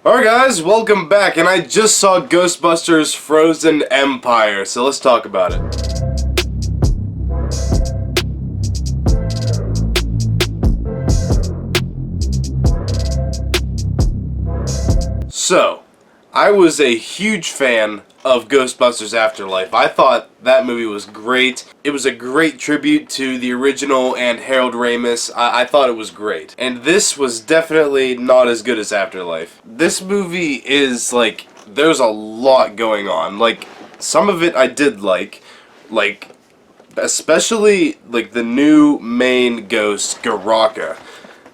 Alright guys, welcome back, and I just saw Ghostbusters Frozen Empire, so let's talk about it. So, I was a huge fan of Ghostbusters Afterlife. I thought that movie was great. It was a great tribute to the original and Harold Ramis. I thought it was great. And this was definitely not as good as Afterlife. This movie is, like, there's a lot going on. Like, some of it I did like, especially, like, the new main ghost, Garaka.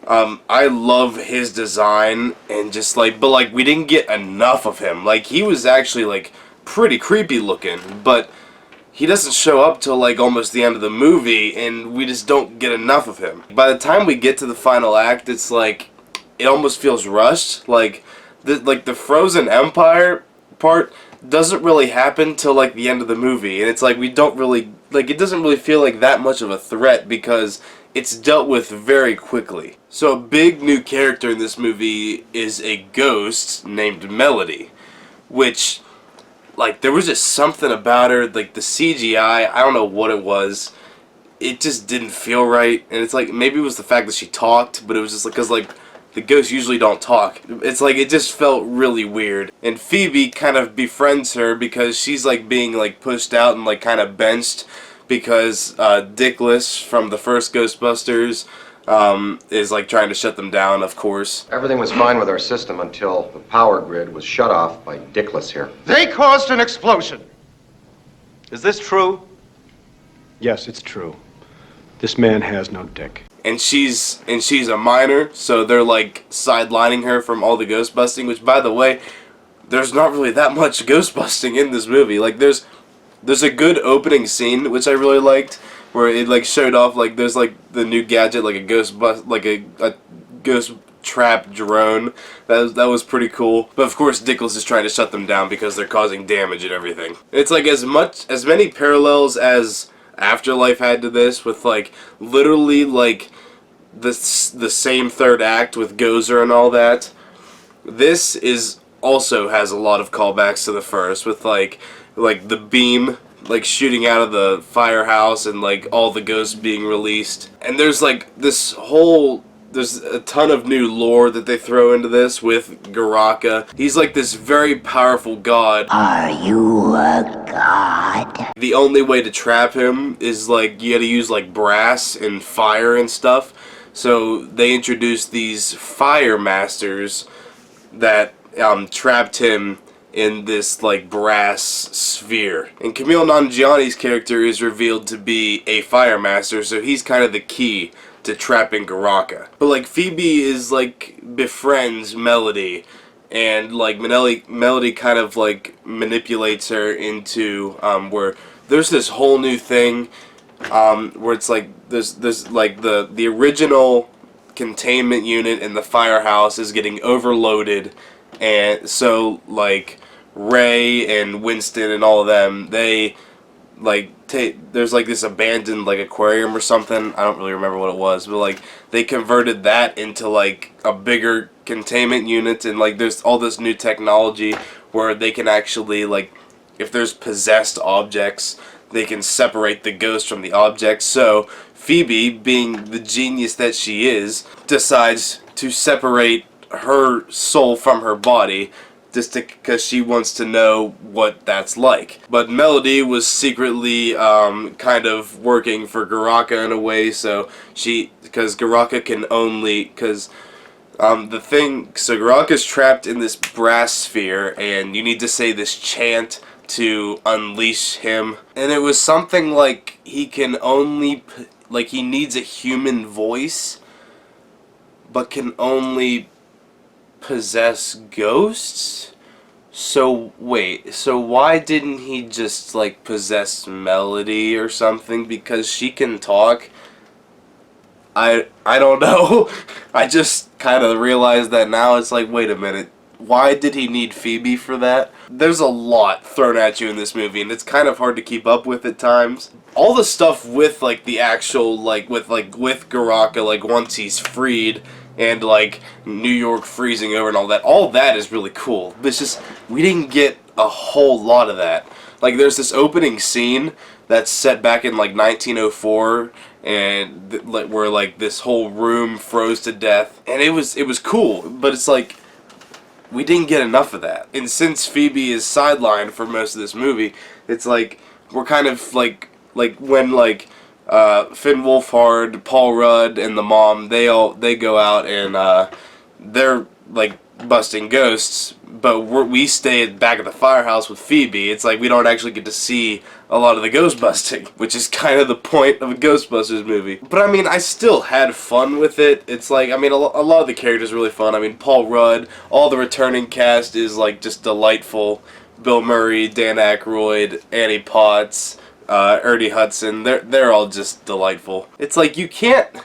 I love his design, and just like, but like, we didn't get enough of him. Like, he was actually like pretty creepy looking, but he doesn't show up till like almost the end of the movie, and we just don't get enough of him. By the time we get to the final act, it's like, it almost feels rushed. Like the Frozen Empire part doesn't really happen till like the end of the movie, and it's like, we don't really, like, it doesn't really feel like that much of a threat because it's dealt with very quickly. So a big new character in this movie is a ghost named Melody, which, like, there was just something about her, like the CGI, I don't know what it was, it just didn't feel right. And it's like, maybe it was the fact that she talked, but it was just like, because like, the ghosts usually don't talk. It's like, it just felt really weird. And Phoebe kind of befriends her because she's like being like pushed out and like kind of benched because Dickless from the first Ghostbusters is like trying to shut them down, of course. Everything was fine with our system until the power grid was shut off by Dickless here. They caused an explosion. Is this true? Yes, it's true. This man has no dick. And she's a minor, so they're like sidelining her from all the ghost busting, which, by the way, there's not really that much ghost busting in this movie. Like, there's a good opening scene, which I really liked, where it like showed off like there's like the new gadget, like a a ghost trap drone. That was pretty cool. But of course, Dickless is trying to shut them down because they're causing damage and everything. It's like as many parallels as Afterlife had to this, with like literally like the same third act with Gozer and all that. This is also has a lot of callbacks to the first, with like the beam like shooting out of the firehouse and like all the ghosts being released. And there's like there's a ton of new lore that they throw into this with Garaka. He's like this very powerful god. Are you a god? The only way to trap him is like you gotta use like brass and fire and stuff. So they introduced these fire masters that trapped him in this like brass sphere. And Camille Nanjiani's character is revealed to be a fire master, so he's kind of the key to trapping Garaka. But like Phoebe is like befriends Melody, and like Melody kind of like manipulates her into where there's this whole new thing where it's like there's like the original containment unit in the firehouse is getting overloaded, and so like Ray and Winston and all of them, they like there's like this abandoned like aquarium or something, I don't really remember what it was, but like they converted that into like a bigger containment unit, and like there's all this new technology where they can actually, like, if there's possessed objects, they can separate the ghost from the object. So Phoebe, being the genius that she is, decides to separate her soul from her body, just because she wants to know what that's like. But Melody was secretly kind of working for Garaka in a way, so because Garaka can only, Garaka's trapped in this brass sphere, and you need to say this chant to unleash him. And it was something like he can only, like, he needs a human voice, but can only possess ghosts? So wait, so why didn't he just like possess Melody or something? Because she can talk? I don't know. I just kind of realized that now. It's like, wait a minute, why did he need Phoebe for that? There's a lot thrown at you in this movie, and it's kind of hard to keep up with at times. All the stuff with, like, the actual, with Garaka, like, once he's freed, and, like, New York freezing over and all that is really cool. But it's just, we didn't get a whole lot of that. Like, there's this opening scene that's set back in, like, 1904, and where, like, this whole room froze to death, and it was cool, but it's like, we didn't get enough of that. And since Phoebe is sidelined for most of this movie, it's like, we're kind of, like when, like, Finn Wolfhard, Paul Rudd, and the mom, they go out and they're like busting ghosts, but we stay back at the firehouse with Phoebe. It's like we don't actually get to see a lot of the ghost busting, which is kind of the point of a Ghostbusters movie. But I mean, I still had fun with it. It's like, I mean, a lot of the characters are really fun. I mean, Paul Rudd, all the returning cast is like just delightful. Bill Murray, Dan Aykroyd, Annie Potts, Ernie Hudson, they're all just delightful. It's like you can't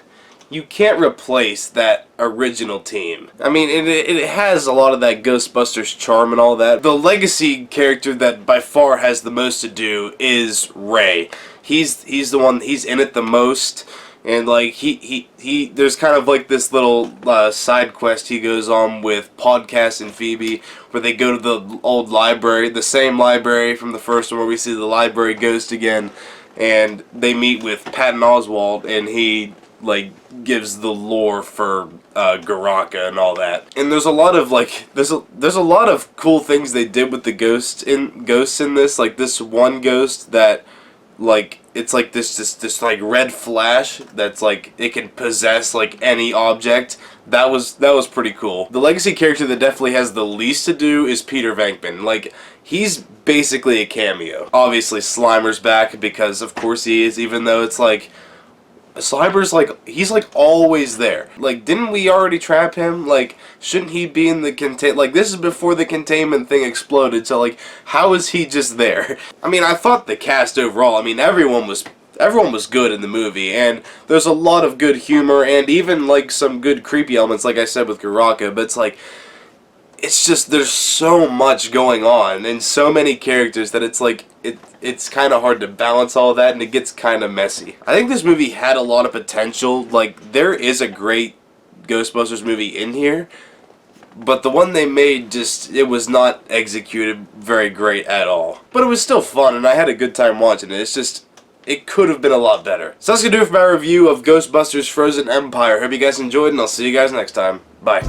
replace that original team. I mean, it has a lot of that Ghostbusters charm and all that. The legacy character that by far has the most to do is Ray. He's the one, he's in it the most, and like he there's kind of like this little side quest he goes on with Podcast and Phoebe, where they go to the old library, the same library from the first one where we see the library ghost again, and they meet with Patton Oswalt, and he like gives the lore for Garaka and all that. And there's a lot of like there's a lot of cool things they did with the ghosts in this. Like this one ghost that like it's like this like red flash that's like it can possess like any object. That was pretty cool. The legacy character that definitely has the least to do is Peter Venkman. Like he's basically a cameo. Obviously Slimer's back because of course he is, even though it's like Slimer's like, he's like always there. Like, didn't we already trap him? Like, shouldn't he be in the like, this is before the containment thing exploded, so like, how is he just there? I mean, I thought the cast overall, I mean, everyone was good in the movie, and there's a lot of good humor, and even like some good creepy elements, like I said with Garaka, but it's like, it's just, there's so much going on, and so many characters that it's like, it's kind of hard to balance all that, and it gets kind of messy. I think this movie had a lot of potential. Like, there is a great Ghostbusters movie in here, but the one they made just, it was not executed very great at all. But it was still fun, and I had a good time watching it. It's just, it could have been a lot better. So that's going to do it for my review of Ghostbusters Frozen Empire. Hope you guys enjoyed, and I'll see you guys next time. Bye.